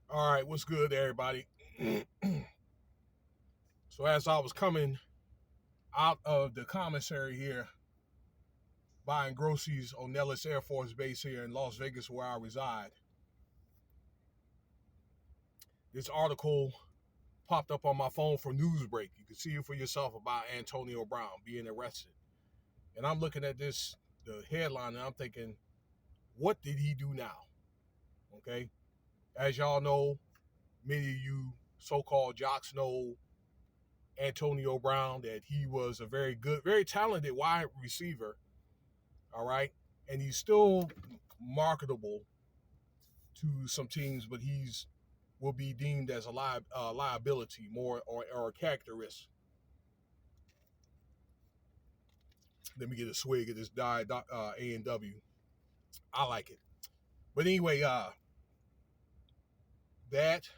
All right, what's good, everybody? So, as I was coming out of the commissary here, buying groceries on Nellis Air Force Base here in Las Vegas, where I reside, this article popped up on my phone for Newsbreak. You can see it for yourself about Antonio Brown being arrested. And I'm looking at the headline, and I'm thinking, what did he do now? Okay. As y'all know, many of you so called jocks know Antonio Brown, that he was a very good, very talented wide receiver. All right. And he's still marketable to some teams, but he's will be deemed as a liability more or a character risk. Let me get a swig of this diet A&W. I like it. But anyway, that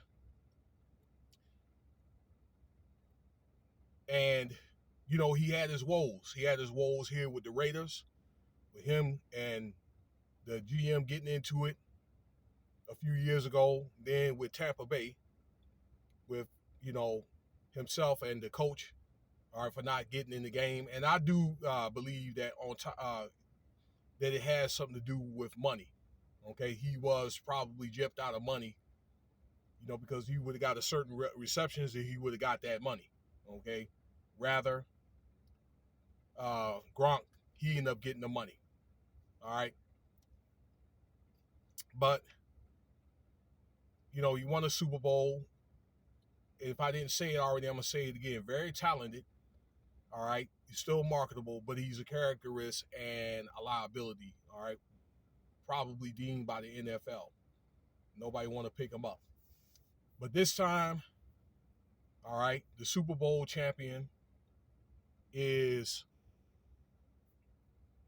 and he had his woes. He had his woes here with the Raiders, with him and the GM getting into it a few years ago. Then with Tampa Bay, with you know himself and the coach, all right, for not getting in the game. And I do believe that that it has something to do with money. Okay, he was probably gypped out of money, because he would have got a certain receptions, and he would have got that money. Okay, rather Gronk, he ended up getting the money. All right, but he won a Super Bowl. If I didn't say it already, I'm gonna say it again. Very talented. All right, he's still marketable, but he's a character risk and a liability. All right, probably deemed by the NFL. Nobody want to pick him up. But this time, all right, the Super Bowl champion is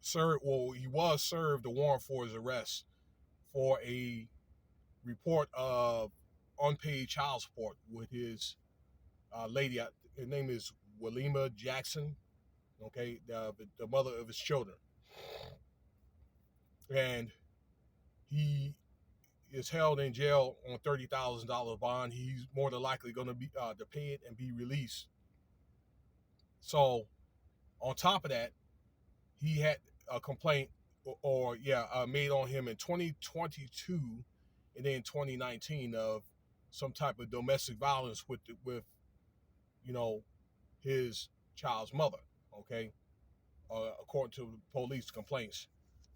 served. Well, he was served a warrant for his arrest for a report of unpaid child support with his lady. Her name is Walima Jackson. Okay, the mother of his children, and he is held in jail on $30,000 bond. He's more than likely going to be to pay it and be released. So, on top of that, he had a complaint made on him in 2022 and then 2019 of some type of domestic violence with you know his child's mother. Okay, according to police complaints,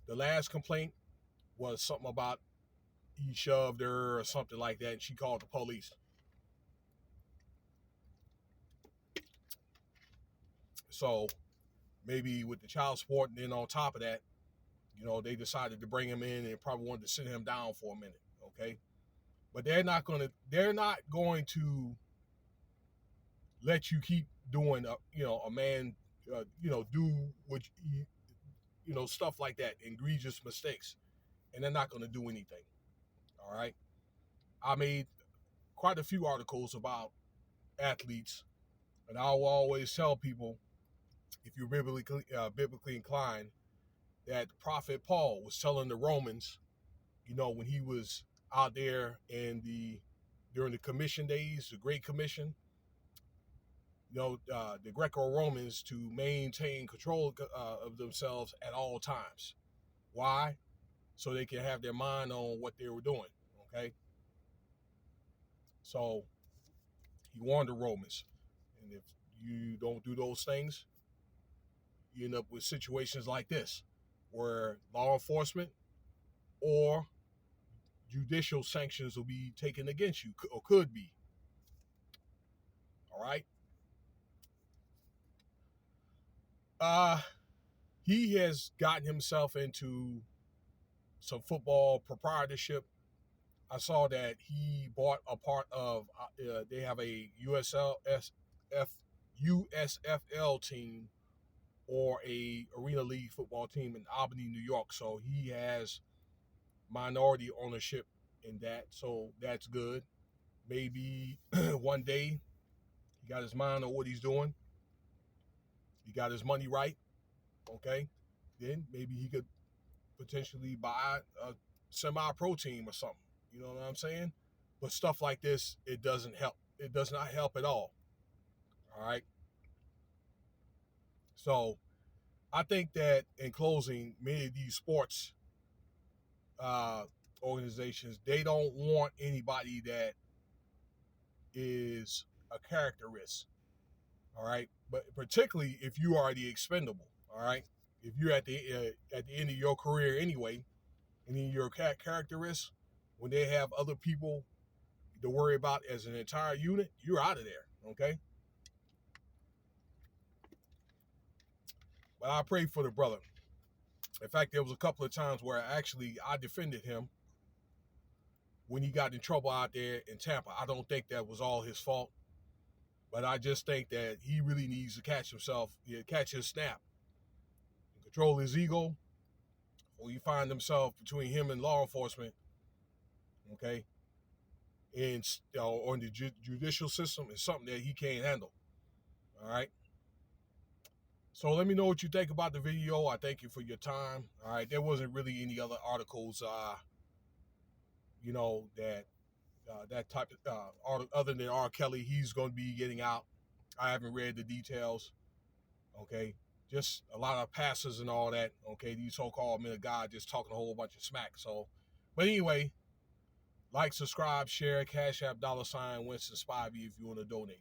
the last complaint was something about he shoved her or something like that, and she called the police. So maybe with the child support, and then on top of that, they decided to bring him in and probably wanted to sit him down for a minute. Okay, but they're not going to let you keep doing a man do what stuff like that, egregious mistakes, and they're not going to do anything. All right, I made quite a few articles about athletes, and I will always tell people, if you're biblically inclined, that the prophet Paul was telling the Romans, when he was out there during the commission days, the Great Commission, the Greco-Romans, to maintain control of themselves at all times. Why? So they can have their mind on what they were doing. Okay. So he warned the Romans, and if you don't do those things, you end up with situations like this, where law enforcement or judicial sanctions will be taken against you, or could be. All right. Uh, he has gotten himself into some football proprietorship. I saw that he bought a part of. They have a USFL team, or a Arena League football team in Albany, New York. So he has minority ownership in that. So that's good. Maybe one day he got his mind on what he's doing. He got his money right. Okay, then maybe he could potentially buy a semi-pro team or something. You know what I'm saying? But stuff like this, it doesn't help. It does not help at all. All right. So I think that in closing, many of these sports uh, organizations, they don't want anybody that is a character risk. All right, but particularly if you are the expendable. All right, if you're at the end of your career anyway, and then you're a character risk, when they have other people to worry about as an entire unit, you're out of there. Okay, but I prayed for the brother. In fact, there was a couple of times where I defended him when he got in trouble out there in Tampa. I don't think that was all his fault, but I just think that he really needs to catch himself, catch his snap, and control his ego, or he find himself between him and law enforcement. Okay, and on the judicial system is something that he can't handle. All right. So let me know what you think about the video. I thank you for your time. All right. There wasn't really any other articles, that that type of other than R. Kelly, he's going to be getting out. I haven't read the details. Okay. Just a lot of passes and all that. Okay. These so-called men of God just talking a whole bunch of smack. So, but anyway, like, subscribe, share, Cash App, $, Winston Spivey if you want to donate.